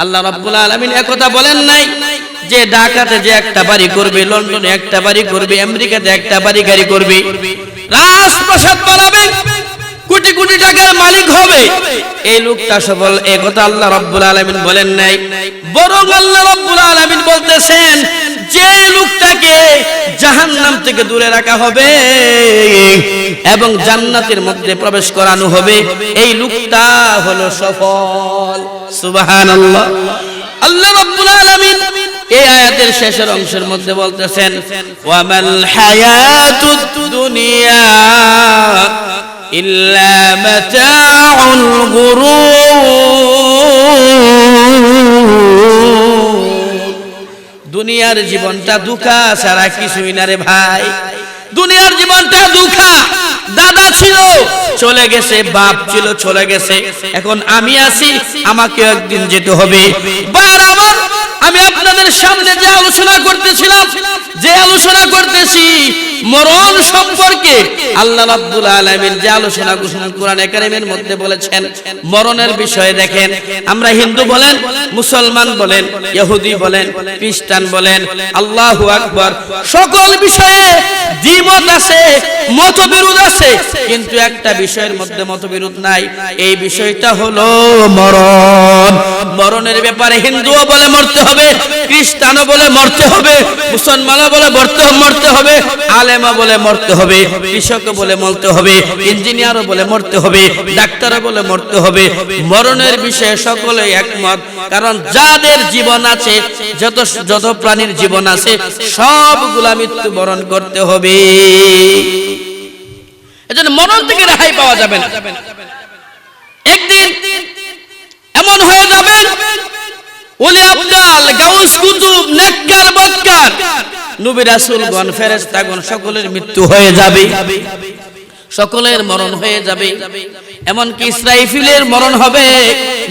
আল্লাহ রাব্বুল আলামিন একথা বলেন নাই যে ঢাকাতে যে একটা বাড়ি করবে, লন্ডনে একটা বাড়ি করবে, আমেরিকাতে একটা বাড়ি গাড়ি করবে, রাজপ্রাসাদ বানাবে, কোটি কোটি টাকার মালিক হবে, এই লোকটা সফল, এই কথা আল্লাহ রাব্বুল আলামিন বলেন নাই। বরং আল্লাহ রাব্বুল আলামিন বলতেছেন যে লোকটাকে জাহান্নাম থেকে দূরে রাখা হবে এবং জান্নাতের মধ্যে প্রবেশ করানো হবে, এই লোকটা হলো সফল। সুবহানাল্লাহ। আল্লাহ রাব্বুল আলামিন এই আয়াতের শেষের অংশের মধ্যে বলতেছেন ওয়ামাল হায়াতুদ দুনিয়া ইল্লা মাতাউল গুরুর। দুনিয়ার জীবনটা দুঃখা ছাড়া কিছুই না রে ভাই। দুনিয়ার জীবনটা দুঃখা। দাদা ছিল চলে গেছে, বাপ ছিল চলে গেছে, এখন আমি আছি, আমাকে একদিন যেতে হবে। বারবার আমি আপনাদের সামনে যে আলোচনা করতেছি মরণ সম্পর্কে, আল্লাহ রাব্বুল আলামিন যে আলোচনা কোরআনে কারীমের মধ্যে বলেছেন মরণের বিষয়ে। দেখেন, আমরা হিন্দু বলেন, মুসলমান বলেন, ইহুদি বলেন, খ্রিস্টান বলেন, আল্লাহু আকবার, সকল বিষয়ে দ্বিমত আছে, মতবিরোধ আছে, কিন্তু একটা বিষয়ের মধ্যে মতবিরোধ নাই, এই বিষয়টা হলো মরণ। মরণের ব্যাপারে হিন্দুও বলে মরতে হবে, খ্রিস্টানও বলে মরতে হবে, মুসলমানও বলে মরতে হবে, আলেমও বলে মরতে হবে, কৃষকও বলে মরতে হবে, ইঞ্জিনিয়ারও বলে মরতে হবে, ডাক্তারও বলে মরতে হবে। মরণের বিষয়ে সকলেই একমত, কারণ যাদের জীবন আছে, যত প্রাণীর জীবন আছে, সবগুলা মৃত্যুবরণ করতে হবে। এজন্য মরণ থেকে রেহাই পাওয়া যাবে না। একদিন এমন হয়ে যাবে ওলি আব্দাল, গাউস, কুতুব, নেককার, বদকার, নবী রাসূলগণ, ফেরেশতাগণ সকলের মৃত্যু হয়ে যাবে, সকলের মরণ হয়ে যাবে। এমনকি ইসরাফিলের মরণ হবে,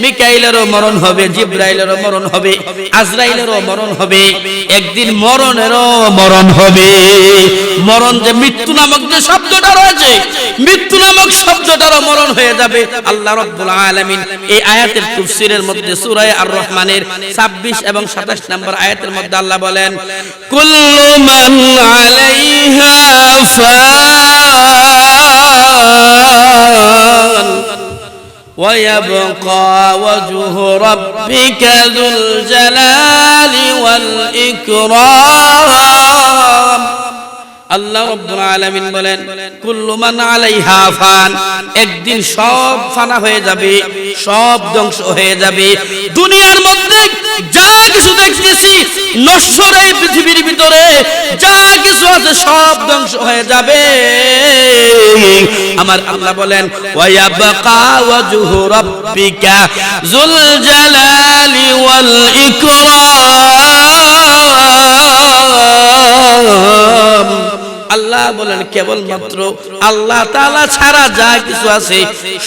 মিকাইলেরও মরণ হবে, জিবরাইলেরও মরণ হবে, আজরাইলেরও মরণ হবে, একদিন মরণেরও মরণ হবে। মরণ যে মৃত্যু নামক যে শব্দটা রয়েছে, মৃত্যু নামক শব্দটারও মরণ হয়ে যাবে। আল্লাহ রাব্বুল আলামিন এই আয়াতের তাফসীরের মধ্যে সূরা আর রহমানের 26 এবং 27 নম্বর আয়াতের মধ্যে আল্লাহ বলেন কুল্লু মান আলাইহা ফান ويبقى وجه ربك ذو الجلال والإكرام। আল্লাহ রাব্বুল আলামিন বলেন কুল্লু মান আলাইহা ফান, একদিন সব ফানা হয়ে যাবে, সব ধ্বংস হয়ে যাবে। দুনিয়ার মধ্যে যা কিছু দেখতেছি নশ্বর, এই পৃথিবীর ভিতরে যা কিছু আছে সব ধ্বংস হয়ে যাবে। আমার আল্লাহ বলেন ওয়ায়াবকা ওয়াজহু রাব্বিকা যুল জালালি ওয়াল ইকরাম। আল্লাহ বলেন কেবলমাত্র আল্লাহ তাআলা ছাড়া যা কিছু আছে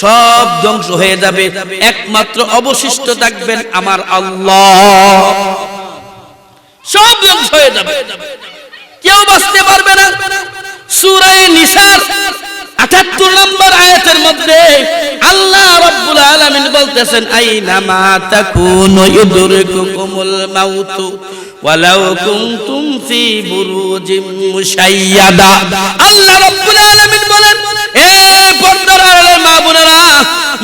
সব ধ্বংস হয়ে যাবে, একমাত্র অবশিষ্ট থাকবেন আমার আল্লাহ। সব ধ্বংস হয়ে যাবে, কেউ বাঁচতে পারবে না। সূরা নিসার ৭৮ নম্বর আয়াতের মধ্যে আল্লাহ রাব্বুল আলামিন বলতেছেন আইনামা তাকুনু ইউদরিকুকুমুল মাউতু ওয়ালাউ কুনতুম ফি বুরুজিম মুশাইয়াদা। আল্লাহ রাব্বুল আলামিন বলেন এ পর্দার আড়ালের মা বোনেরা,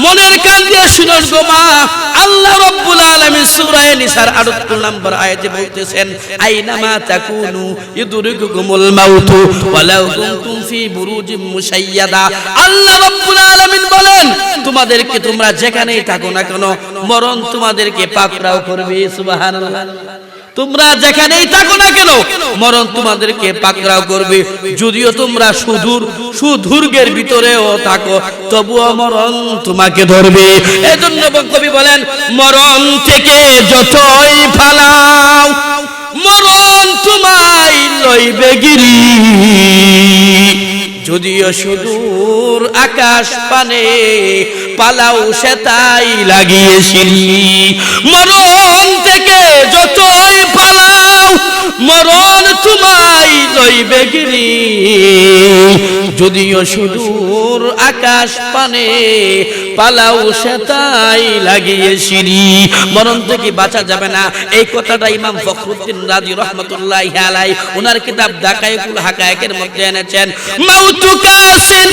মনের কান দিয়ে শুনুন গো মা, আল্লাহ রাব্বুল আলামিন সূরা নিসার ৭৮ নম্বর আয়াতে বলতেছেন আইনামা তাকুনু ইউদরিকুকুমুল মাউতু ওয়ালাউ কুনতুম ফি বুরুজিম মুশাইয়াদা। আল্লাহ রাব্বুল আলামিন বলেন তোমাদেরকে তোমরা যেখানেই থাকো না কেন মরণ তোমাদেরকে পাকড়াও করবে। সুবহানাল্লাহ। তোমরা যেখানেই থাকো না কেন মরণ তোমাদেরকে পাকড়াও করবে, যদিও তোমরা সুদূর্গের ভিতরেও থাকো তবুও মরণ তোমাকে ধরবে। এজন্য কবি বলেন মরণ থেকে যতই পালাও মরণ তোমায় লইবে গিরি, যদিও সুদূর আকাশ পানে পালাও সে তাই লাগিয়েছিলি। মরণ থেকে যতই পালাও মরণ তোমায় লইবে গিরি, যদিও সুদূর আকাশ পানে পালাও সে তাই লাগিয়ে সিঁড়ি। মরণ থেকে বাঁচা যাবে না, এই কথাটা ইমাম ফখরুদ্দিন রাজি রহমতুল্লাহি আলাইহি ওনার কিতাব দাকায়েকুল হাকায়েকের মধ্যে এনেছেন। মাউতু কাসিন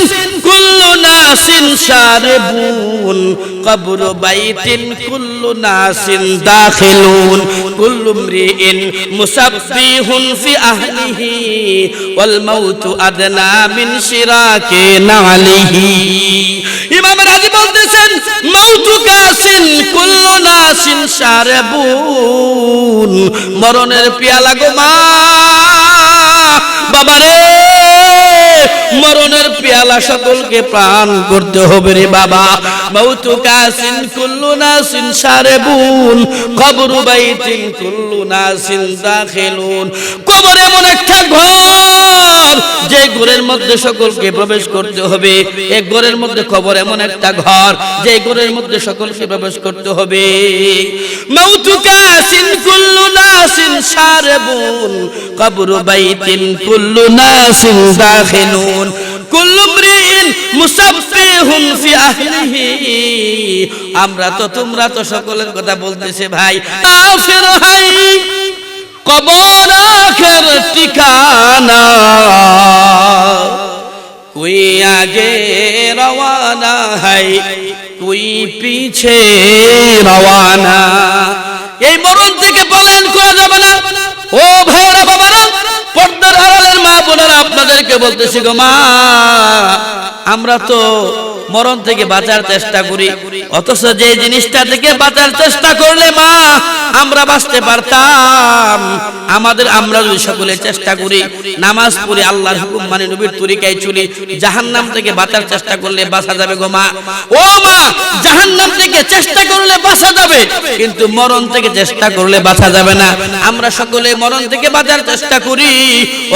কুল্লু নাসিন শারিবুন কবর বাইতিন কুল্লু নাসিন দাখিলুন কুল্লু মরিইন মুসাব্বিহুন ফি আহলিহি ওয়াল মাউতু আদনা মিন শিরাকি নালিহি। ইমাম রাজি বলতেছেন মাউতু কাসিন কুল্লু নাসিন শারিবুন, মরণের পেয়ালা গো মা, বাবারে মরণের পেয়ালা সকলকে পান করতে হবে রে বাবা। মাউতু কাসিন কুল্লু নাসিন শারিবুন কবরু বাইতিন কুল্লু নাসিন দাখিলুন। কবর এমন একটা ঘর যে ঘরের মধ্যে সকলকে প্রবেশ করতে হবে। এই ঘরের মধ্যে কবর এমন একটা ঘর যে ঘরের মধ্যে সকলকে প্রবেশ করতে হবে। মাউতু কাসিন কুল্লু নাসিন শারিবুন কবরু বাইতিন কুল্লু নাসিন দাখিলুন কুল্লু মরিইন মুসাব্বিহুন ফি আহলিহি। আমরা তো তোমরা তো সকলের কথা বলতেছে ভাই, আফির হাই কবর আখের ঠিকানা, কোই আগে রওয়ানা হাই কোই পিছে রওয়ানা। এই মরণ থেকে পলায়ন করা যাবে না। ও ভাইরা বাবারা, পর্দার আড়ালের মা বোনেরা, আপনাদেরকে বলতেছি গো মা, আমরা তো মরণ থেকে বাঁচার চেষ্টা করি, অথচ যে জিনিসটা থেকে বাঁচার চেষ্টা করলে মা আমরা বাঁচতে পারতাম, আমরা যদি সকলে চেষ্টা করি, নামাজ পড়ি, আল্লাহর হুকুম মানে নবীর তরিকায় চলি, জাহান্নাম থেকে বাঁচার চেষ্টা করলে বাঁচা যাবে গো মা। ও মা, জাহান্নাম থেকে চেষ্টা করলে বাঁচা যাবে, কিন্তু মরণ থেকে চেষ্টা করলে বাঁচা যাবে না। আমরা সকলে মরণ থেকে বাঁচার চেষ্টা করি,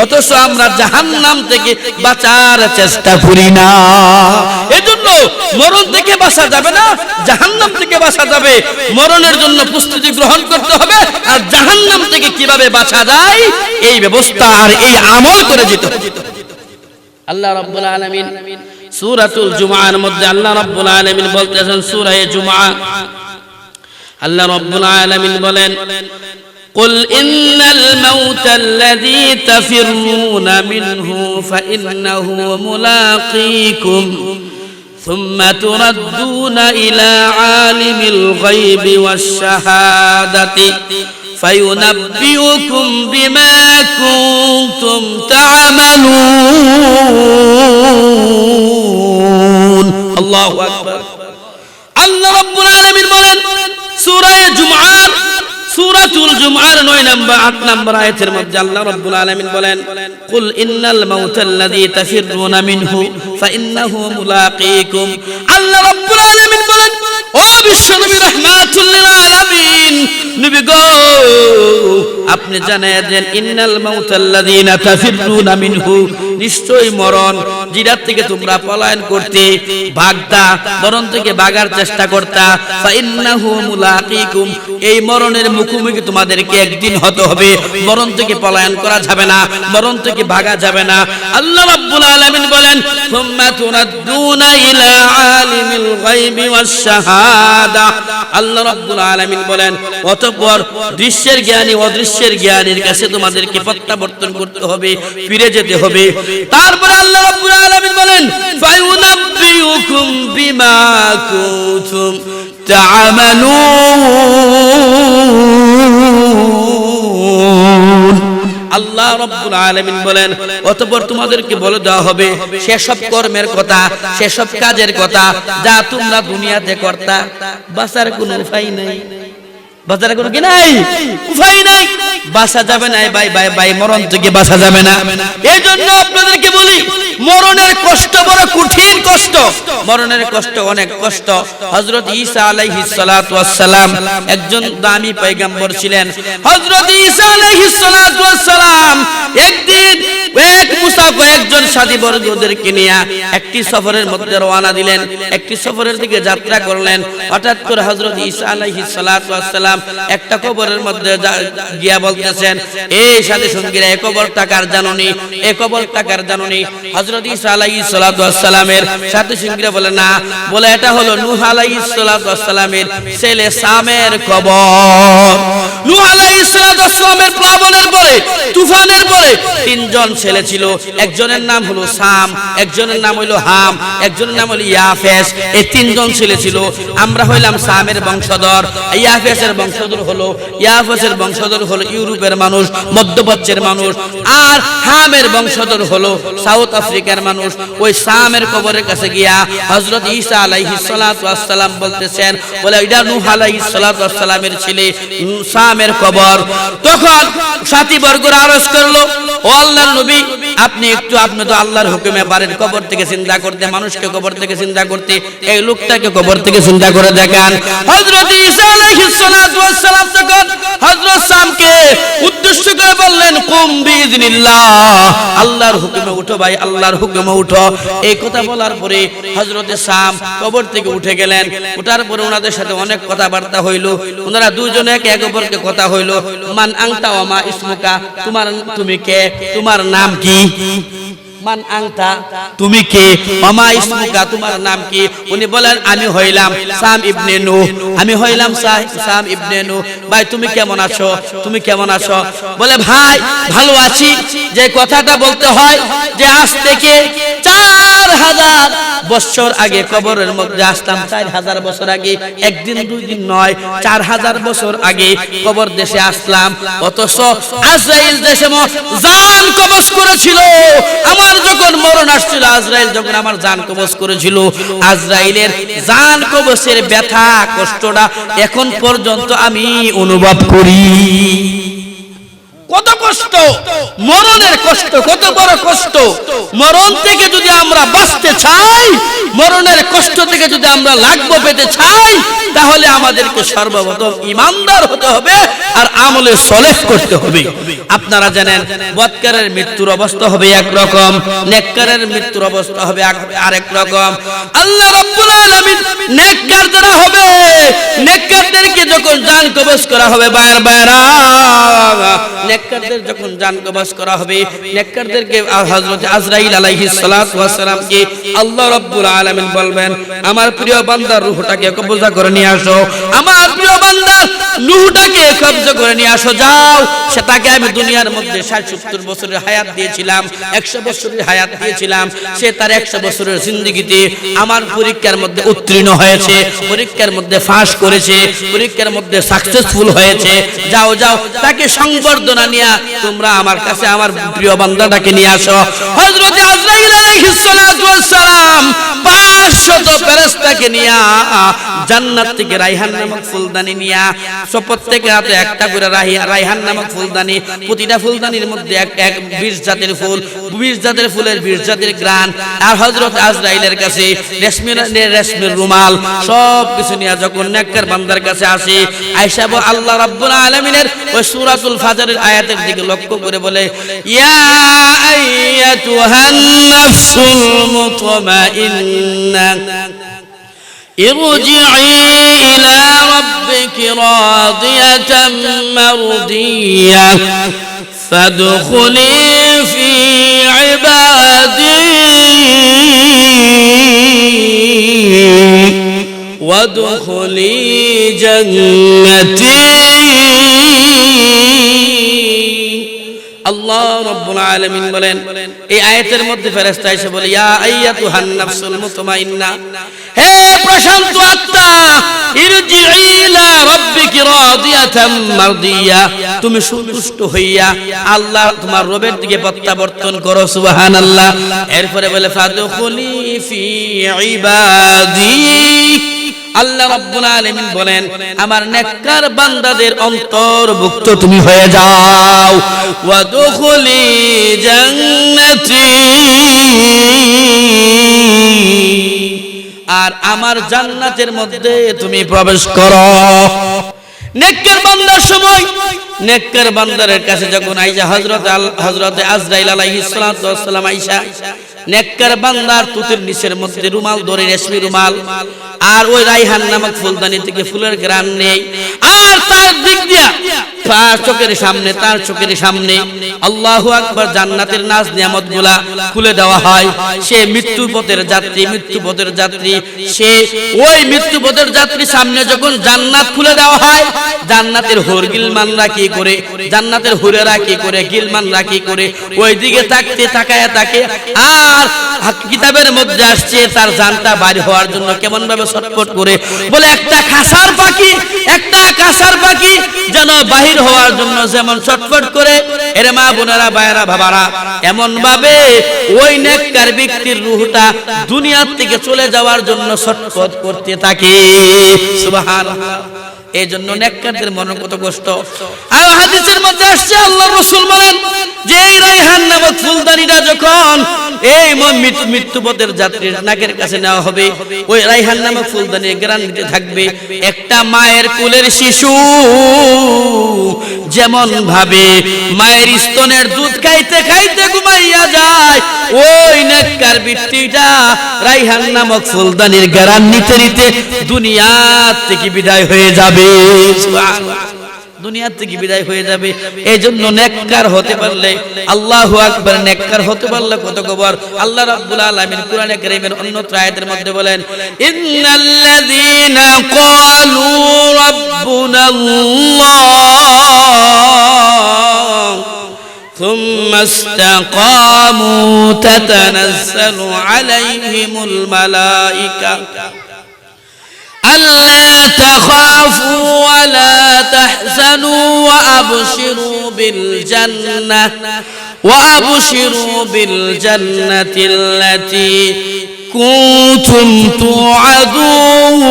অথচ আমরা জাহান্নাম থেকে বাঁচার চেষ্টা করি না। এজন্য মরণ থেকে বাঁচা যাবে না, জাহান্নাম থেকে বাঁচা যাবে। মরণের জন্য প্রস্তুতি গ্রহণ করতে হবে, আর জাহান্নাম থেকে কিভাবে বাঁচা যায় এই ব্যবস্থা আর এই আমল করে যেতে হবে। আল্লাহ রাব্বুল আলামিন সূরাতুল জুমআর মধ্যে আল্লাহ রাব্বুল আলামিন বলতেছেন, সূরা জুমআ, আল্লাহ রাব্বুল আলামিন বলেন, قل إن الموت الذي تفرون منه فإنه ملاقيكم ثم تردون إلى عالم الغيب والشهادة فينبئكم بما كنتم تعملون। الله أكبر। الله رب العالمين বলেন সূরা জুমআ, সূরাতুল জুমআর 9 নম্বর 8 নম্বর আয়াতের মধ্যে আল্লাহ রাব্বুল আলামিন বলেন, কুল ইন্নাল মাউতাল্লাযী তাফিরুনা মিনহু ফাইন্নাহু মুলাকীকুম। আল্লাহ রাব্বুল আলামিন বলেন, ও বিশ্বনবী রাহমাতুল লিল আলামিন, নবী গো আপনি জানেন যে ইন্নাল মাউতাল্লাযীনা তাফিরুনা মিনহু, নিশ্চয়ই মরণ যেটা থেকে তোমরা পলায়ন করতে ভাগতা, মরণ থেকে ভাগার চেষ্টা করতা, ফাইন্নাহু মুলাকীকুম, এই মরণের মুখোমুখি তোমাদেরকে একদিন হতে হবে। মরণ থেকে পলায়ন করা যাবে না, মরণ থেকে ভাগা যাবে না। আল্লাহ রাব্বুল আলামিন বলেন, সুম্মা তুরাদ্দুনা ইলা আলিমিল গায়বি ওয়াশ শাহাদা। আল্লাহ রাব্বুল আলামিন বলেন, অতঃপর দৃশ্যের জ্ঞানী অদৃশ্যের জ্ঞানীর কাছে তোমাদেরকে প্রত্যাবর্তন করতে হবে, ফিরে যেতে হবে। তারপরে আল্লাহ রাব্বুল আলামিন বলেন, ফায়ুনাব্বিউকুম বিমা কুনতুম তা'মালুন। আল্লাহ রাব্বুল আলামিন বলেন, অতঃপর তোমাদেরকে বলে দেওয়া হবে সেসব কর্মের কথা, সেসব কাজের কথা যা তোমরা দুনিয়াতে করতা। বাঁচার কোনো উপায় নাই, বাঁচার কোনো কি নাই, উপায় নাই, বাঁচা যাবে না ভাই, ভাই ভাই মরণ থেকে বাঁচা যাবে না। এই জন্য আপনাদেরকে বলি, মরণের কষ্ট বড় কঠিন কষ্ট, মরণের কষ্ট অনেক কষ্ট। হযরত ঈসা আলাইহিস সালাতু ওয়াস সালাম একজন দামি পয়গম্বর ছিলেন। হযরত ঈসা আলাইহিস সালাতু ওয়াস সালাম একদিন এক মুসাফির একজন সাথীবর্গদেরকে নিয়ে একটি সফরের মধ্যে রওনা দিলেন, একটি সফরের দিকে যাত্রা করলেন। হঠাৎ করে হযরত ঈসা আলাইহিস সালাতু ওয়াস সালাম সাল্লাম একটা কবরের মধ্যে গিয়া বলতেছেন, এই সাথী সঙ্গীরা এই কবরটা কার জানোনি, এই কবরটা কার জানোনি? হযরত ঈসা আলাইহিস সালাতু ওয়াস সালামের সাথী সঙ্গীরা বলে না, বলে এটা হলো নূহ আলাইহিস সালাতু ওয়াস সালামের ছেলে সামের কবর। নূহ আলাইহিস সালাতু ওয়াস সালামের প্লাবনের পরে, তুফানের পরে তিনজন ছেলে ছিল, একজনের নাম হলো সাম, একজনের নাম হলো হাম, একজনের নাম হলো ইয়াফেস। এই তিনজন ছেলে ছিল। আমরা হইলাম সামের বংশধর, ইয়াফেসের বংশধর হলো ইউরোপের মানুষ, মধ্যপ্রাচ্যের মানুষ, আর হামের বংশধর হলো সাউথ আফ্রিকার মানুষ। ওই সামের কবরের কাছে গিয়া হযরত ঈসা আলাইহিস সালাতু ওয়াস সালাম বলতেছেন, বলে এটা নূহ আলাইহিস সালাতু ওয়াস সালামের ছেলে সামের কবর। তখন সাথী বর্গরা আরজ করলো, ও আল্লাহর নবী, আপনি তো আল্লাহর হুকুমে পারেন কবর থেকে চিন্তা করতে, মানুষকে কবর থেকে চিন্তা করতে, এই লোকটাকে কবর থেকে চিন্তা করে দেখান। হযরত ঈসা আলাইহিস সালাতু ওয়াস সালাম তখন হযরত সামকে উদ্দেশ্য করে বললেন, কুম বিইজনিল্লাহ, আল্লাহর হুকুমে উঠো ভাই, আল্লাহর হুকুমে উঠো। এই কথা বলার পরে হযরত সাম কবর থেকে উঠে গেলেন। ওঠার পরে ওনাদের সাথে অনেক কথাবার্তা হইল। ওনারা দুইজনে একে অপরকে কথা হইল, মান আনতা ওয়া মা ইসমুকা, তুমি কে, তোমার নাম কি? মান আনতা, তুমি কে? ওমা ইসমুকা, তোমার নাম কি? উনি বলেন, আমি হইলাম সাম ইবনে নূহ, আমি হইলাম সাম ইবনে নূহ। ভাই তুমি কেমন আছো, তুমি কেমন আছো? বলে, ভাই ভালো আছি। যে কথাটা বলতে হয় যে আজ থেকে 4000 বছর আগে কবরের মধ্যে আসলাম, 4000 বছর আগে, একদিন দুই দিন নয়, 4000 বছর আগে কবর দেশে আসলাম। অথচ আজরাইল দেশে জান কবজ করেছিল। আমার যখন মরণ আসছিল, আজরাইল যখন আমার জান কবজ করেছিল, আজরাইলের জান কবজের ব্যথা কষ্টটা এখন পর্যন্ত আমি অনুভব করি। কত কষ্ট, মরণের কষ্ট, কত বড় কষ্ট। মরণ থেকে যদি আমরা বাঁচতে চাই, মরণের কষ্ট থেকে যদি আমরা লাঘব পেতে চাই, তাহলে আমাদেরকে সর্বপ্রথম ঈমানদার হতে হবে আর আমলে সলেহ করতে হবে। আপনারা জানেন বদকারের মৃত্যুর অবস্থা হবে একরকম, নেককারের মৃত্যুর অবস্থা হবে আরেক রকম। আল্লাহ রাব্বুল আলামিন নেককার যারা হবে, নেককারদেরকে যখন জান কবজ করা হবে, বাইরা নেককারদের যখন জান কবজ করা হবে, নেককারদেরকে হযরত আজরাইল আলাইহিস সালাতু ওয়াস সালামকে আল্লাহ রাব্বুল আলামিন বলবেন, আমার প্রিয় বান্দার রূহটাকে কবজা করে নিয়ে আসো, আমার প্রিয় বান্দার রূহটাকে কবজা করে নিয়ে আসো, যাও। সেটাকে আমি দুনিয়ার মধ্যে 60-70 বছরের হায়াত দিয়েছিলাম, 100 বছরের হায়াত দিয়েছিলাম। সে তার 100 বছরের জিন্দেগিতে আমার পরীক্ষার মধ্যে উত্তীর্ণ হয়েছে, পরীক্ষার মধ্যে পাস করেছে, পরীক্ষার মধ্যে সাকসেসফুল হয়েছে। যাও যাও, তাকে সংবর্ধনা নিয়ে তোমরা আমার কাছে আমার প্রিয় বান্দাটাকে নিয়ে আসো। হযরত আজরাইল আলাইহিস সালাতু ওয়াস সালাম 500 ফেরেশতাকে নিয়ে জান্নাত থেকে রাইহান নামক ফুলদানি নিয়ে, প্রত্যেকের হাতে একটা করে রাইহান নামক ফুলদানি, প্রতিটা ফুলদানির মধ্যে এক 20 জাতের ফুল, 20 জাতের ফুলের 20 জাতের গ্রান, আর হযরত আজরাইলের কাছে রেশমের রুমাল, সব কিছু নিয়ে যখন নেককার বান্দার কাছে আসে, আয়েশা আল্লাহ রাব্বুল আলামিনের ওই সূরাতুল ফাজরের আয়াতের দিকে লক্ষ্য করে বলে, ইয়া আইয়াতুহান নাফসুল মুতমাইন্না ارجعي إلى ربك راضية مرضية فادخلي في عبادي وادخلي جنتي। আল্লাহ রাব্বুল আলামিন বলেন, এই আয়াতের মধ্যে ফেরেশতা এসে বলে, ইয়া আইয়াতুহান নাফসুল মুতমাইন্না, হে প্রশান্ত আত্মা, ইরজিই ইলা রাব্বিকি রাদিয়াতাম মারদিয়া, তুমি সন্তুষ্ট হইয়া আল্লাহ তোমার রবের দিকে প্রত্যাবর্তন করো। সুবহানাল্লাহ। এরপরে বলে, ফাদখুলি ফি ইবাদি, আল্লাহ রাব্বুল আলামিন বলেন, আমার নেককার বান্দাদের অন্তর্ভুক্ত তুমি হয়ে যাও। ওয়াদখুলি জান্নাতি, আর আমার জান্নাতের মধ্যে তুমি প্রবেশ করো। নেককার বান্দার সময়, নেককার বান্দারের কাছে যখন আইসা হযরত আজরাইল আলাইহিস সালাতু ওয়াস সালাম আইসা নেককার বান্দার তুতির নিচের মধ্যে রুমাল ধরে, রেশমি রুমাল, আর ওই রাইহান নামক ফুলদানি থেকে ফুলের ঘ্রাণ নেই, আর তার দিক দিয়া তার চোখের সামনে আল্লাহু আকবার জান্নাতের নাজ নিয়ামতগুলা খুলে দেওয়া হয়। সে মৃত্যুপথের যাত্রী, সে ওই মৃত্যুপথের যাত্রী সামনে যখন জান্নাত খুলে দেওয়া হয়, জান্নাতের হুর গিলমানরা কি করে, জান্নাতের হুরেরা কি করে, গিলমানরা কি করে ওই দিকে তাকায় থাকে। আর কিতাবের মধ্যে আসছে তার জানটা বাইরে হওয়ার জন্য কেমন ভাবে ছটফট করে, বলে একটা কাঁসার পাখি যেন বাহির হওয়ার জন্য যেমন ছটফট করে, এর মা বোনেরা ভাইয়েরা বাবারা, এমন ভাবে ওই নেককার ব্যক্তির রূহটা দুনিয়ার থেকে চলে যাওয়ার জন্য ছটফট করতে থাকে। সুবহানাল্লাহ। এই জন্য নেককারদের মনে কত কষ্ট। আর হাদিসের মধ্যে আসছে আল্লাহর রাসূল বলেন যে এই রাইহান নামক ফুলদানিটা যখন এই মৃত্যুপথের যাত্রীর নাকের কাছে নেওয়া হবে, ওই রাইহান নামক ফুলদানি ঘ্রাণ দিতে থাকবে। একটা মায়ের কোলের শিশু যেমন ভাবে মায়ের স্তনের দুধ খাইতে খাইতে ঘুমাইয়া যায়, ওই নেককার ব্যক্তিটা রাইহান নামক ফুলদানির ঘ্রাণ নিতে নিতে দুনিয়া থেকে বিদায় হয়ে যাবে। দুনিয়া থেকে বিদায় হয়ে যাবে। এই জন্য নেককার হতে পারলে, আল্লাহু আকবার, নেককার হতে পারলে কত খবর। আল্লাহ রাব্বুল আলামিন কোরআনে কারীমের অন্য আয়াতের মধ্যে বলেন, ইন্নাল্লাযীনা ক্বালু রাব্বুনাল্লাহ থুম্মা ইসতাকামু তাতানাজ্জালু আলাইহিমুল মালায়েকা ألا تخافوا ولا تحزنوا وأبشروا بالجنة التي كنتم توعدون।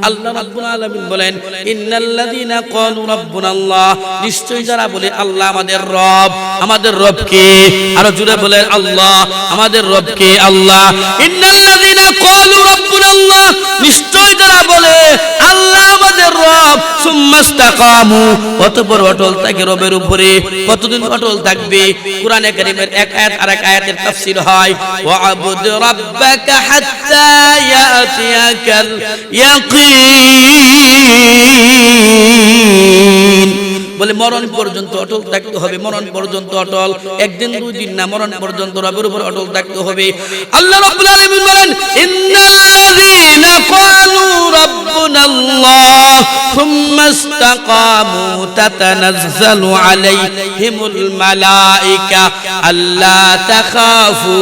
আল্লাহ রাব্বুল আলামিন বলেন, ইন্নাল্লাযীনা ক্বালু রাব্বুনাল্লাহ, নিশ্চয়ই যারা বলে আল্লাহ আমাদের রব, আমাদের রব কে? আরো জোরে বলেন আল্লাহ, আমাদের রব কে? আল্লাহ। ইন্নাল্লাযীনা ক্বালু রাব্বুনাল্লাহ, নিশ্চয়ই যারা বলে আল্লাহ আমাদের রব, সুম্মা ইসতাকামু, অতঃপর অটল থাকে রবের উপরে। কতদিন অটল থাকবে? কোরআনে কারীমের এক আয়াত আরেক আয়াতের তাফসীর হয়, ওয়া আবুদ রাব্বাকা হাত্তা ইয়াতিয়াকাল ইয়াকিন, বলে মরণ পর্যন্ত অটল থাকতে হবে। মরণ পর্যন্ত অটল, একদিন দুই দিন না, মরণ পর্যন্ত রবের উপর অটল থাকতে হবে। আল্লাহ রাব্বুল আলামিন বলেন, ইন্নাল্লাযীনা ক্বালু রাব্বুনাল্লাহ থুম্মা ইসতাকামু তাতানাজ্জালু আলাইহিমুল মালায়েকা আল্লা তাখাফু।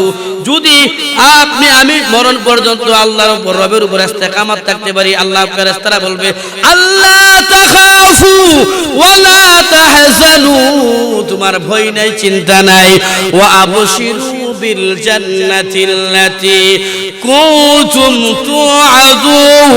যদি আমি মরণ পর্যন্ত আল্লাহর উপর, রবের উপর ইস্তেকামত থাকতে পারি, আল্লাহ ফেরেশতারা বলবে আল্লা তাখাফু ওয়ালা তাহজানু, তোমার ভয় নাই, চিন্তা নাই। ওয়া আবশিরু বিল জান্নাতিল্লাতী কুনতুম তুআদুন।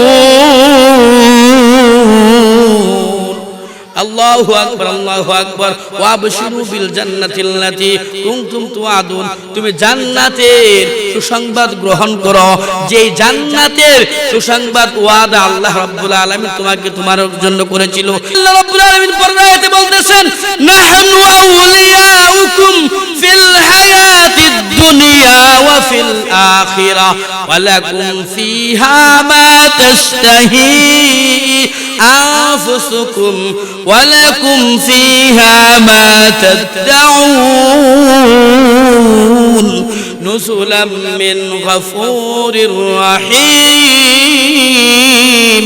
আল্লাহু আকবার, আল্লাহু আকবার। ওয়া আবশিরু বিল জান্নাতিল্লাতী কুনতুম তুআদুন, তুমি জান্নাতের সুসংবাদ গ্রহণ করো, যে জান্নাতের সুসংবাদ ওয়াদা আল্লাহ রাব্বুল আলামিন তোমাকে, তোমার জন্য করেছিল। আল্লাহ রাব্বুল আলামিন পরের আয়াতে বলতেছেন, নাহনু আউলিয়াউকুম ফিল হায়াতিদ দুনিয়া ওয়া ফিল আখিরাহ ওয়া লাকুম ফিহা মা তাশতাহি আনফুসুকুম ওয়া লাকুম ফিহা মা তাদউন নুজুলাম মিন গফুরির রহিম।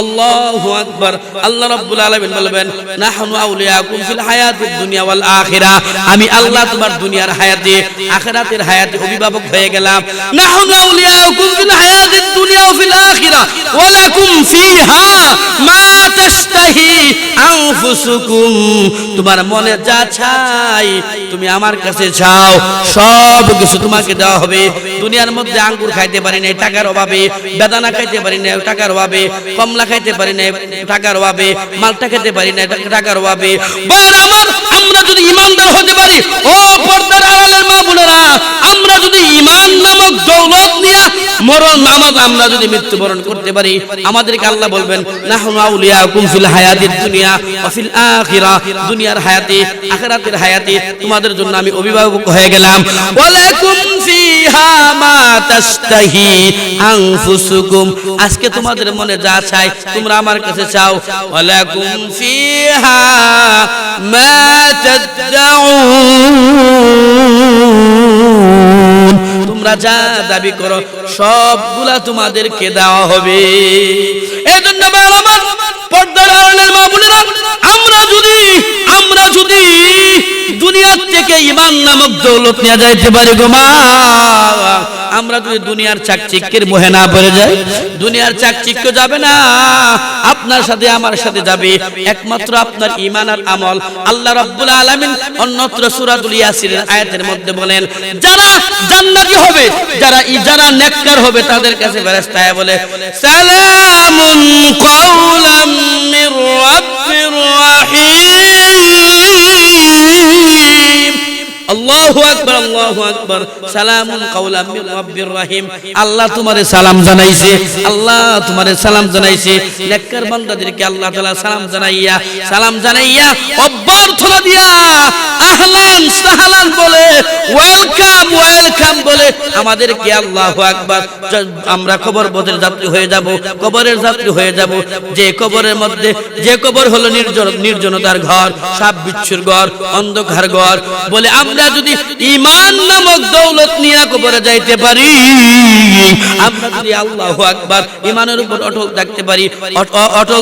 আল্লাহু আকবার। আল্লাহ রাব্বুল আলামিন বলবেন, নাহনু আউলিয়াকুম ফিল হায়াতিদ দুনিয়া ওয়াল আখিরাহ, আমি আল্লাহ তোমার দুনিয়ার হায়াতে আখিরাতের হায়াতে অভিভাবক হয়ে গেলাম। নাহনু আউলিয়াকুম ফিল হায়াতিদ দুনিয়া ওয়া ফিল আখিরাহ ওয়া লাকুম ফিহা মা তাশতাহি আনফুসুকুম, তোমার মনে যা চাই তুমি আমার কাছে চাও, সব কিছু তোমাকে দেওয়া হবে। দুনিয়ার মধ্যে আঙ্গুর খাইতে পারি না টাকার অভাবে, বেদানা খাইতে পারি না টাকার অভাবে, কমলা খাইতে পারি না টাকার অভাবে, মালটা খেতে পারি না টাকার অভাবে। ভাইরা আমার, আমরা যদি ঈমানদার হতে পারি, ও পর্দার আড়ালের মা বোনেরা, আমরা যদি ঈমান নামক দৌলত নিয়ে মরণ নামক আমরা যদি মৃত্যুবরণ করতে পারি, আমাদেরকে আল্লাহ বলবেন, নাহনু আউলিয়াকুম আউলিয়াকুম ফিল হায়াতিদ দুনিয়া ওয়া ফিল আখিরা, দুনিয়ার হায়াতে আখিরাতের হায়াতে তোমাদের জন্য আমি অভিভাবক হয়ে গেলাম। ওয়ালাকুম ফিহা মা তাশতাহি আনফুসুকুম, আজকে তোমাদের মনে যা চাই তোমরা আমার কাছে চাও। ওয়ালাকুম ফিহা মা তাদউন, তোমরা যা দাবি করো সবগুলা তোমাদেরকে দেওয়া হবে। এজন্য আমার পর্দার আড়ালের মা বোনেরা, আমরা যদি দুনিয়ার থেকে ঈমান নামক দৌলত নিয়ে যাইতে পারি গো মা, আমরা যদি দুনিয়ার চাকচিক্যের মোহে না পড়ে যাই, দুনিয়ার চাকচিক্য যাবে না, আপনার সাথে আমার সাথে যাবে একমাত্র আপনার ঈমান আর আমল। আল্লাহ রাব্বুল আলামিন অন্যত্র সূরাতুল ইয়াসিনের আয়াতের মধ্যে বলেন, যারা জান্নাতি হবে, যারা নেককার হবে, তাদের কাছে ফেরেশতা বলে সালামুন কাওলাম মির রাব্বির রাহিম। আল্লাহু আকবার, আল্লাহু আকবার। সালামুন কাওলাম মির রাব্বির রহিম, আল্লাহ তোমারে সালাম জানাইছে, আল্লাহ তোমারে সালাম জানাইছে। নেককার বান্দাদেরকে আল্লাহ তাআলা সালাম জানাইয়া অভ্যর্থনা দিয়া আহলান সাহলান বলে, ওয়েলকাম বলে আমাদেরকে আল্লাহু আকবার, আমরা কবরের যাত্রী হয়ে যাব, কবরের যাত্রী হয়ে যাব। যে কবরের মধ্যে, যে কবর হলো নির্জনতার ঘর, সাপ বিচ্ছুর ঘর, অন্ধকার ঘর, বলে আমরা যদি ঈমান নামক দৌলত নিয়ে কবরে যাইতে পারি, আমরা যদি আল্লাহু আকবার ঈমানের উপর অটল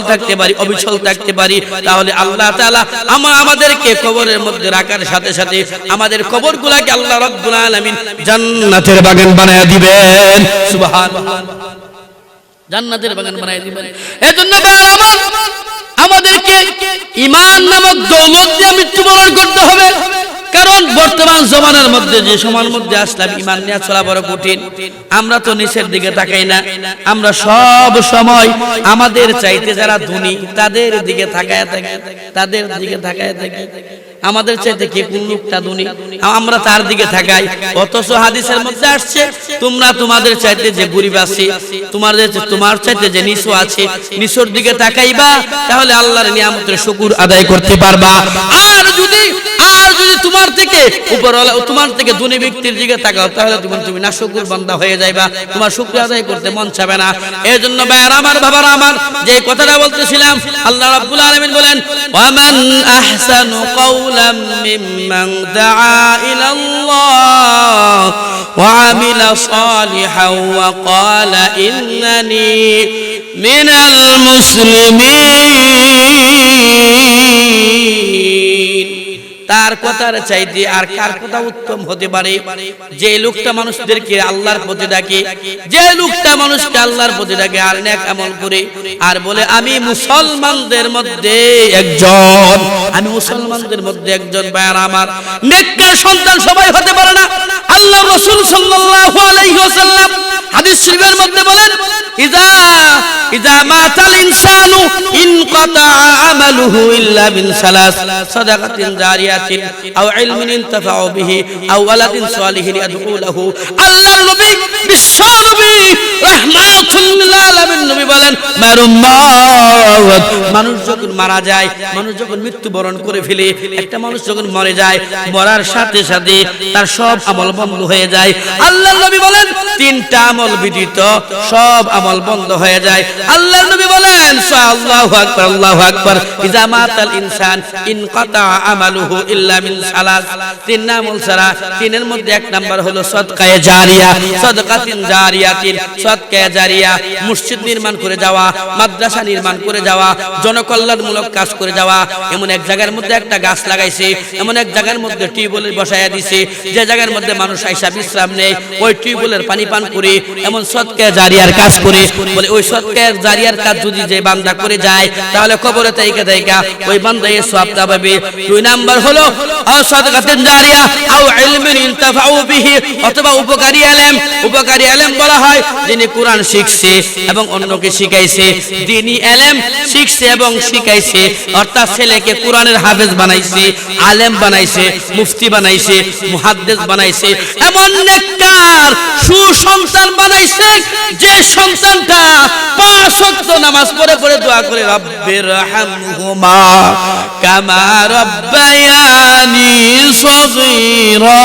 থাকতে পারি, অবিচল থাকতে পারি, তাহলে আল্লাহ তাআলা আমাদেরকে কবরের মধ্যে রাখার সাথে সাথে আমাদের কবরগুলোকে আল্লাহ রাব্বুল আলামিন জান্নাতের বাগান বানায় দিবেন। সুবহানাল্লাহ, জান্নাতের বাগান বানায় দিবেন। এজন্য আমাদেরকে ঈমান নামক দৌলত দিয়ে মৃত্যুবরণ করতে হবে। কারণ বর্তমান জমানার মধ্যে যে সমাজের মধ্যে আসলাম, ঈমান নিয়ে চলা বড় কঠিন। আমরা তো নিচের দিকে তাকাই না, আমরা সব সময় আমাদের চাইতে যারা ধনী তাদের দিকে তাকায় থাকি, আমাদের চাইতে কে কোন লোকটা ধনী আমরা তার দিকে তাকাই। অথচ হাদিসের মধ্যে আসছে, তোমরা তোমাদের চাইতে যে গরিব আছে, তোমার চাইতে যে নিচু আছে, নিচুর দিকে তাকাইবা, তাহলে আল্লাহর নিয়ামতের শুকর আদায় করতে পারবা। আর যদি তোমার থেকে উপরওয়ালা, তোমার থেকে ধনী ব্যক্তির দিকে তাকাও, তাহলে তুমি নাশুকর বান্দা হয়ে যাইবা, তোমার শুকর আদায় করতে মন চাবে না। এই জন্য ভাইরা আমার, বাবারা আমার, যে কথাটা বলতেছিলাম, আল্লাহ রাব্বুল আলামিন বলেন, ওয়ামান আহসানু কাওলাম মিম্মান দাআ ইলাল্লাহ ওয়া আমিলা সালিহান ওয়া ক্বালা ইন্নানি মিনাল মুসলিমিন। তার কথার চাইতে আর কার কথা উত্তম হতে পারে? যে লোকটা মানুষদেরকে আল্লাহর পথে ডাকে, যে লোকটা মানুষকে আল্লাহর পথে ডাকে আর নেক আমল করে আর বলে আমি মুসলমানদের মধ্যে একজন, আমি মুসলমানদের মধ্যে একজন। ভাইরা আমার, নেককার সন্তান সবাই হতে পারে না। আল্লাহ রাসূল সাল্লাল্লাহু আলাইহি ওয়াসাল্লাম হাদিস শরীফের মধ্যে বলেন, ইযা মাতাল ইনসানু ইনকাতা আমালুহু ইল্লা মিন সালাস, সাদাকাতিন জারিয়াতিন আও ইলমিন ইনতাফাউ বিহি আও ওয়ালাদিন সালিহিন ইয়াদউ লাহু। আল্লাহর নবী, বিশ্বনবী রাহমাতুল লিল আলামিন নবী বলেন, মানুষ যখন মারা যায়, মানুষ যখন মৃত্যুবরণ করে ফেলে, একটা মানুষ যখন মরে যায়, মরার সাথে সাথে তার সব আমল বন্ধ হয়ে যায়। আল্লাহর নবী বলেন, তিনটা আমল ব্যতীত সব আমল বন্ধ হয়ে যায়। আল্লাহর নবী বলেন, আল্লাহু আকবার, আল্লাহু আকবার, ইযা মাতাল ইনসান ইনকাতা আমালুহু ইল্লা মিন সালাস। তিন আমল ছাড়া, তিনের মধ্যে এক নাম্বার হলো সদকায়ে জারিয়া, সাদাকাতিন জারিয়াতিন, সদকায়ে জারিয়া, মসজিদ নির্মাণ করে যাওয়া, মাদ্রাসা নির্মাণ করে যাওয়া, জনকল্যাণমূলক কাজ করে যাওয়া। এমন এক জায়গার মধ্যে একটা গাছ লাগাইছে, এমন এক জায়গার মধ্যে টিউবওয়েল বসায়া দিছে, যে জায়গার মধ্যে মানুষ আইসা বিশ্রাম নেয়, ওই টিউবওয়েলের পানি পান করে এমন সদকায়ে জারিয়ার কাজ করে, বলে ওই সদকায়ে জারিয়ার কাজ যদি যে বান্দা করে যায়, তাহলে কবরে তাইকা ওই বান্দা এই সওয়াবটা পাবে। দুই নাম্বার হলো আও সাদাকাতিন জারিয়া আও ইলমিন ইনতাফাউ বিহি, অথবা উপকারী ইলম বলা হয় যিনি কোরআন শিখছে এবং অন্যকে শিখাইছে, দ্বীনি ইলম শিখছে এবং শিখাইছে, অর্থাৎ ছেলেকে কোরআনের হাফেজ বানাইছে, আলেম বানাইছে, মুফতি বানাইছে, মুহাদ্দিস বানাইছে, এমন নেককার সুসন্তান বানাইছে যে সন্তানটা 5 ওয়াক্ত নামাজ পড়ে পড়ে দোয়া করে রব্বিরহামহুমা কামা রাব্বায়ানি সগীরা।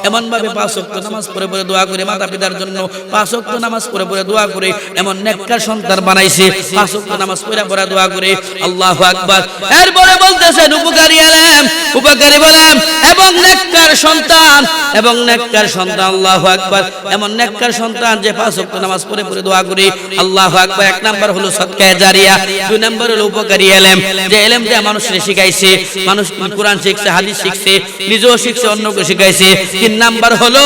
এমন ভাবে 5 ওয়াক্ত নামাজ পড়ে পড়ে দোয়া করে মাতা পিতার জন্য 5 ওয়াক্ত নামাজ পড়ে পড়ে দোয়া করে এমন নেককার সন্তান বানাইছে। 5 ওয়াক্ত নামাজ পড়ে পড়ে দোয়া করে। আল্লাহু আকবার। এরপরে বলতেছেন উপকারী আলেম, উপকারী বলেন এবং নেককার সন্তান, এবং নেককার সন্তান। আল্লাহু আকবার। এমন নেককার সন্তান যে 5 ওয়াক্ত নামাজ পড়ে পড়ে দোয়া করে। আল্লাহু আকবার। 1 নাম্বার হলো সদকায়ে জারিয়া, 2 নাম্বার হলো উপকারী আলেম, যে ইলম দিয়ে মানুষকে শিখাইছে, মানুষ কোরআন শিখছে, হাদিস শিখছে, নিজেও শিখছে, অন্যকে শিখাইছে। 3 নাম্বার হলো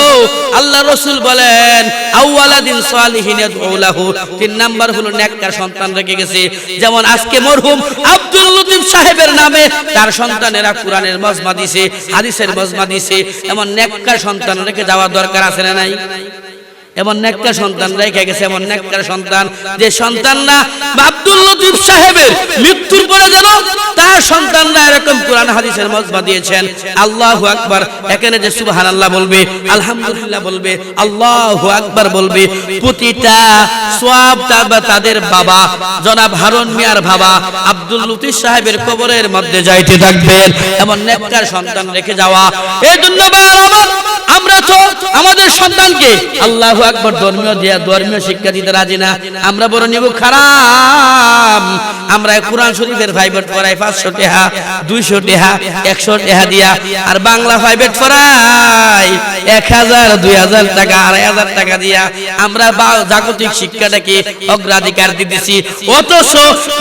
আল্লাহ রাসূল বলেন আওয়ালাদিন সালিহিন ইয়াদউ লাহু। 3 নাম্বার হলো নেককার সন্তান রেখে গেছে। যেমন আজকে মরহুম আব্দুল লতিফ সাহেবের নামে তার সন্তানেরা কোরআনের মজমা দিছে, হাদিসের মজমা দিছে। এমন নেককার সন্তান রেখে যাওয়া দরকার আছে না নাই? এমন নেককার সন্তান রেখে গেছে, এমন নেককার সন্তান যে সন্তানরা আব্দুল লতিফ সাহেবের মৃত্যুর পরে যেন তার সন্তানরা এরকম কোরআন হাদিসের মজমা দিয়েছেন। আল্লাহু আকবার। এখানে যে সুবহানাল্লাহ বলবে, আলহামদুলিল্লাহ বলবে, আল্লাহু আকবার বলবে, প্রতিটা সওয়াব তাদের বাবা জনাব হারুন মিয়ার বাবা আব্দুল লতিফ সাহেবের কবরের মধ্যে যাইতে থাকবেন। এমন নেককার সন্তান রেখে যাওয়া। এই জন্য আমরা তো আমাদের সন্তানকে আল্লাহু আকবার ধর্মীয় শিক্ষা দিতে রাজি না, আমরা বড় নিব খারাপ। আমরা কোরআন শরীফের প্রাইভেট পড়াই 500 টাকা, 200 টাকা, 100 টাকা দিয়া, আর বাংলা প্রাইভেট পড়াই 1000, 2000 টাকা, 2500 টাকা দিয়া আমরা জাগতিক শিক্ষাটাকে অগ্রাধিকার দিতেছি। অথচ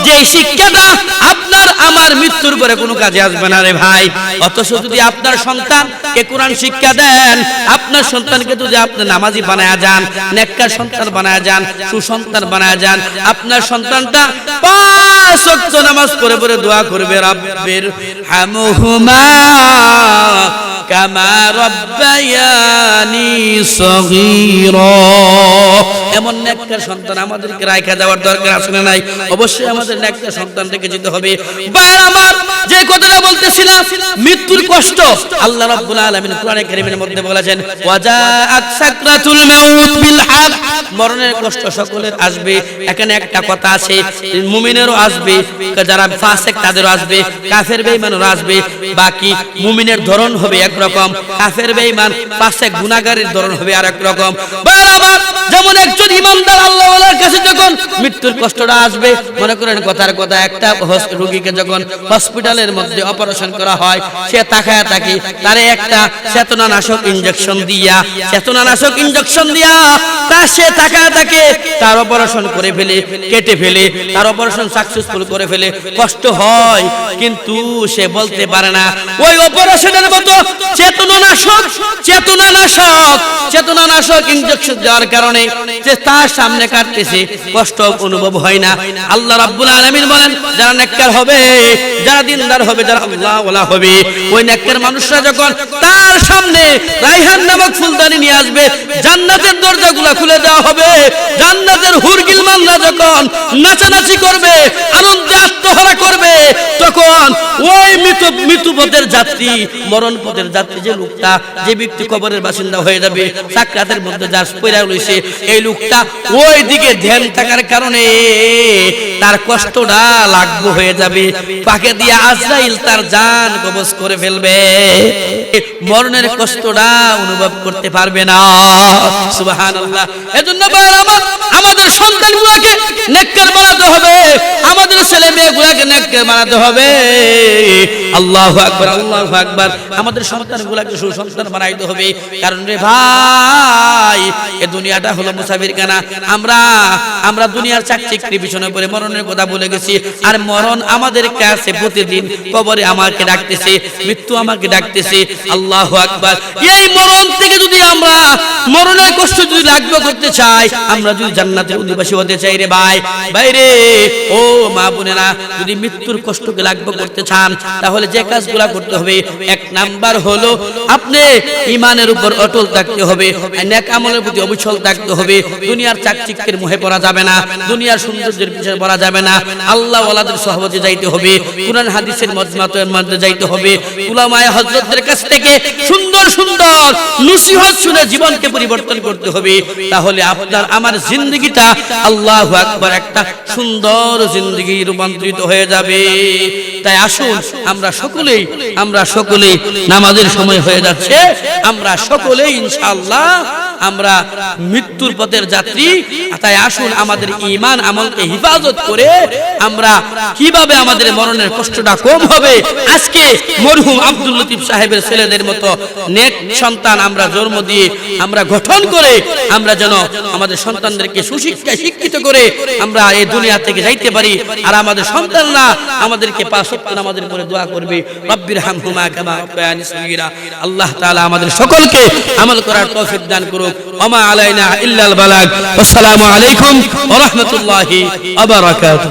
যে শিক্ষাটা আপনার আমার মৃত্যুর পরে কোনো কাজে আসবে না রে ভাই। অথচ যদি আপনার সন্তানকে কোরআন শিক্ষা দেন, আপনার সন্তানকে যদি আপনি নামাজি বানায়া যান, নেককার সন্তান বানায়া যান, সুসন্তান বানায়া যান, আপনার সন্তানটা 5 ওয়াক্ত নামাজ পড়ে পড়ে দোয়া করবে রব্বির হামহুমা কামা রাব্বায়ানি সগীরা। এমন নেককার সন্তান আমাদেরকে রাখা যাওয়ার দরকার আছে না নাই? অবশ্যই আমাদের নেককার সন্তান রেখে যেতে হবে। ভাইরা আমার, যে কথাটা বলতেছিলাম মৃত্যুর কষ্ট, আল্লাহ রাব্বুল আলামিন কোরআনে কারীমের মধ্যে বলেছেন ওয়াজাআত সাকরাতুল মাউত বিল হক। মরণের কষ্ট সকলের আসবে। এখানে একটা কথা আছে, মুমিনেরও আসবে, যারা ফাসিক তাদেরও আসবে, কাফের বেঈমানেরও আসবে। বাকি মুমিনের ধরন হবে একরকম, কাফের বেঈমান ফাসিক গুনাহগারের ধরন হবে আরেক রকম। ভাইরা আমার, যেমন একজন ইমানদার আল্লাহওয়ালার কাছে যখন মৃত্যুর কষ্টটা আসবে, মনে করেন কথার কথা একটা রোগীকে যখন হসপিটালের মধ্যে অপারেশন করা হয়, সে তাকায় থাকে, তারে একটা চেতনানাশক ইনজেকশন দিয়া তার সে তাকায় থাকে, তার অপারেশন করে ফেলে, কেটে ফেলে, তার অপারেশন সাকসেসফুল করে ফেলে। কষ্ট হয়, কিন্তু সে বলতে পারে না। ওই অপারেশনের মতো চেতনানাশক ইনজেকশন দেওয়ার কারণে যে তার সামনে কাটতেছে, কষ্ট অনুভব হয় না। আল্লাহ রাব্বুল আলামিন বলেন যারা নেককার হবে, যারা দিনদার হবে, যারা আল্লাহওয়ালা হবে, ওই নেককার মানুষরা যখন তার সামনে রাইহান নামক ফুলদানি নিয়ে আসবে, জান্নাতের দরজাগুলো খুলে দেওয়া হবে, জান্নাতের হুরগিলমানরা যখন নাচানাচি করবে, আনন্দে আত্মহারা করবে, তখন ওই মৃত্যু পথের যাত্রী, মরণ পথের যাত্রী যে লোকটা, যে ব্যক্তি কবরের বাসিন্দা হয়ে যাবে, সাকরাতের মধ্যে যার পয়রা রইছে, এই লোকটা ওই দিকে ধ্যান থাকার কারণে তার কষ্টটা লাঘব হয়ে যাবে। পাকে দিয়ে আজরাইল তার জান কবজ করে ফেলবে, মরণের কষ্টটা অনুভব করতে পারবে না। সুবহানাল্লাহ। এজন্য আমাদের সন্তানগুলোকে নেককার বানাতে হবে, আমাদের ছেলে মেয়েগুলোকে নেককার বানাতে হবে। আল্লাহু আকবার, আল্লাহু আকবার। আমাদের সন্তানগুলোকে সুসন্তান বানাইতে হবে। কারণ রে ভাই, এই দুনিয়াটা হলো মুসাফিরখানা। আমরা দুনিয়ার চাকচিক্রি পিছনে পড়ে মরণের কথা ভুলে গেছি। আর মরণ আমাদের কাছে প্রতিদিন কবরে আমাকে ডাকতেছে, মৃত্যু আমাকে ডাকতেছে। আল্লাহু আকবার। এই মরণ থেকে যদি আমরা মরণের কষ্ট যদি লাঘব করতে চাই, আমরা যদি জান্নাতের অধিবাসী হতে চাই রে ভাই, বাইরে ও মা বোনেরা, যদি মৃত্যুর কষ্টকে লাঘব করতে চান তাহলে যে কাজগুলো করতে হবে, এক নাম্বার হলো আপনি ঈমানের উপর অটল থাকতে হবে, নেক আমলের প্রতি অবিচল থাকতে হবে, দুনিয়ার চাকচিক্যের মোহে পড়া যাবে না, দুনিয়ার সৌন্দর্যের পিছনে পড়া যাবে না, আল্লাহ ওয়ালাদের সহবতে যাইতে হবে, কুরআন হাদিসের মজমাতের মধ্যে যাইতে হবে, উলামায়ে হযরতদের কাছ থেকে সুন্দর সুন্দর নসিহত শুনে জীবনকে পরিবর্তন করতে হবে। তাহলে আপনার আমার জিন্দেগিটা আল্লাহু আকবার একটা সুন্দর জিন্দেগি রূপান্তরিত হয়ে যাবে। তাই আসুন আমরা সকলেই নামাজের সময় হয়ে যাচ্ছে, আমরা সকলেই ইনশাআল্লাহ আমরা মৃত্যুর পথের যাত্রী। তাই আসুন আমাদের ঈমান আমলকে হিফাজত করে আমরা কিভাবে আমাদের মরণের কষ্টটা কম হবে, আজকে মরহুম আব্দুল লতিফ সাহেবের ছেলেদের মতো নেক সন্তান আমরা জন্ম দিয়ে আমরা গঠন করে আমরা যেন আমাদের সন্তানদেরকে সুশিক্ষায় শিক্ষিত করে আমরা এই দুনিয়া থেকে যাইতে পারি। আর আমাদের সন্তানরা আমাদেরকে পাঁচ ওয়াক্ত নামাজের পরে দোয়া করবে, রব্বির হামহুমা কামা রাব্বায়ানি সগীরা। আল্লাহ তাআলা আমাদের সকলকে আমল করার তৌফিক দান করুক। ওমা আলাইনা ইল্লাল বালাগ। আসসালামু আলাইকুম ওয়া রাহমাতুল্লাহি ওয়া বারাকাতুহু।